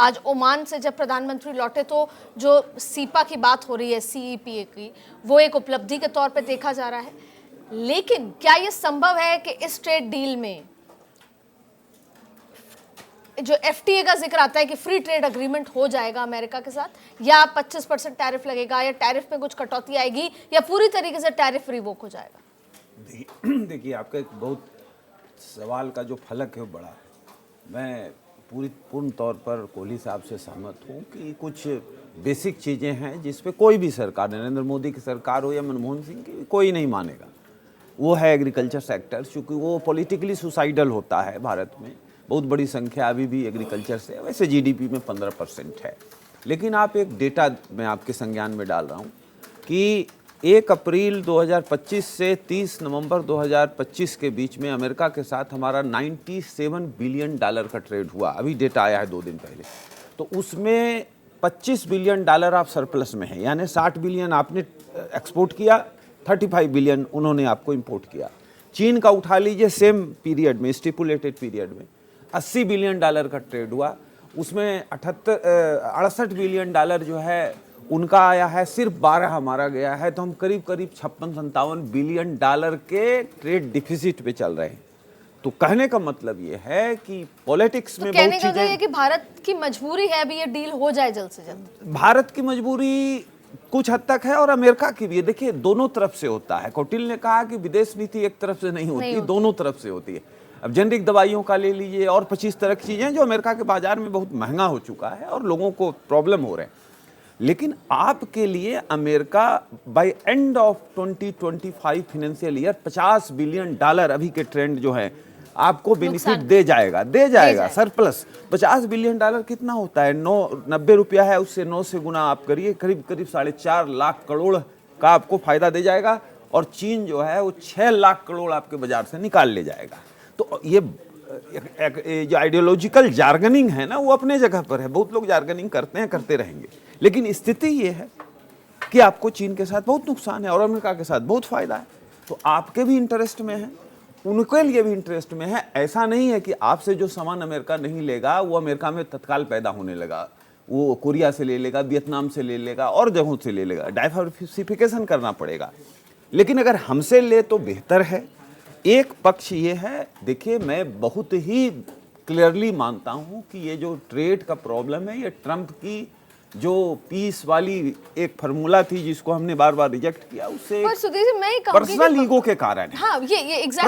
आज ओमान से जब प्रधानमंत्री लौटे तो जो सीपा की बात हो रही है, सीईपीए की, वो एक उपलब्धि के तौर पे देखा जा रहा है। लेकिन क्या ये संभव है कि इस ट्रेड डील में जो एफटीए का जिक्र आता है कि फ्री ट्रेड एग्रीमेंट हो जाएगा अमेरिका के साथ, या 25% टैरिफ लगेगा, या टैरिफ में कुछ कटौती आएगी, या पूरी तरीके से टैरिफ रिवोक हो जाएगा? देखिए, आपका एक बहुत सवाल का जो फलक है वो बड़ा है। मैं पूर्ण तौर पर कोहली साहब से सहमत हूँ कि कुछ बेसिक चीज़ें हैं जिस पे कोई भी सरकार, नरेंद्र मोदी की सरकार हो या मनमोहन सिंह की, कोई नहीं मानेगा। वो है एग्रीकल्चर सेक्टर, चूँकि वो पॉलिटिकली सुसाइडल होता है। भारत में बहुत बड़ी संख्या अभी भी एग्रीकल्चर से, वैसे जीडीपी में 15% है। लेकिन आप एक डेटा मैं आपके संज्ञान में डाल रहा हूँ कि 1 अप्रैल 2025 से 30 नवंबर 2025 के बीच में अमेरिका के साथ हमारा $97 बिलियन का ट्रेड हुआ। अभी डेटा आया है 2 दिन पहले। तो उसमें $25 बिलियन आप सरप्लस में हैं, यानी 60 बिलियन आपने एक्सपोर्ट किया, 35 बिलियन उन्होंने आपको इंपोर्ट किया। चीन का उठा लीजिए, सेम पीरियड में, स्टिपुलेटेड पीरियड में $80 बिलियन का ट्रेड हुआ। उसमें 68 बिलियन जो है उनका आया है, सिर्फ 12 हमारा गया है। तो हम करीब 56-57 बिलियन के ट्रेड डिफिसिट पे चल रहे हैं। तो कहने का मतलब ये है कि पॉलिटिक्स में बहुत चीजें, कहने का कि भारत की मजबूरी है अभी ये डील हो जाए जल्द से जल्द। भारत की मजबूरी कुछ हद तक है और अमेरिका की भी है। देखिए, दोनों तरफ से होता है। कौटिल्य ने कहा कि विदेश नीति एक तरफ से नहीं होती, दोनों तरफ से होती है। अब जेनरिक दवाइयों का ले लीजिए और 25 तरह की चीजें जो अमेरिका के बाजार में बहुत महंगा हो चुका है और लोगों को प्रॉब्लम हो रहे हैं। लेकिन आपके लिए America bye end of 2025 financial year $50 billion अभी के ट्रेंड जो है आपको बेनिफिट दे जाएगा सरप्लस। $50 बिलियन कितना होता है? 90 रुपया है, उससे 9 से गुना आप करिए, करीब 4.5 लाख करोड़ का आपको फायदा दे जाएगा। और चीन जो है वो 6 लाख करोड़ आपके बाजार से निकाल ले जाएगा। तो ये जो आइडियोलॉजिकल जार्गनिंग है ना, वो अपने जगह पर है। बहुत लोग जार्गनिंग करते हैं, करते रहेंगे। लेकिन स्थिति ये है कि आपको चीन के साथ बहुत नुकसान है और अमेरिका के साथ बहुत फायदा है। तो आपके भी इंटरेस्ट में है, उनके लिए भी इंटरेस्ट में है। ऐसा नहीं है कि आपसे जो सामान अमेरिका नहीं लेगा वो अमेरिका में तत्काल पैदा होने लगा। वो कोरिया से ले लेगा, वियतनाम से ले लेगा और जगहों से ले लेगा। डाइवर्सिफिकेशन करना पड़ेगा। लेकिन अगर हमसे ले तो बेहतर है। एक पक्ष ये है, देखिए, मैं बहुत ही क्लियरली मानता हूं कि ये जो ट्रेड का प्रॉब्लम है, ये ट्रंप की जो पीस वाली एक फार्मूला थी जिसको हमने बार बार रिजेक्ट किया, उससे पर्सनल ईगो के कारण है। हाँ, ये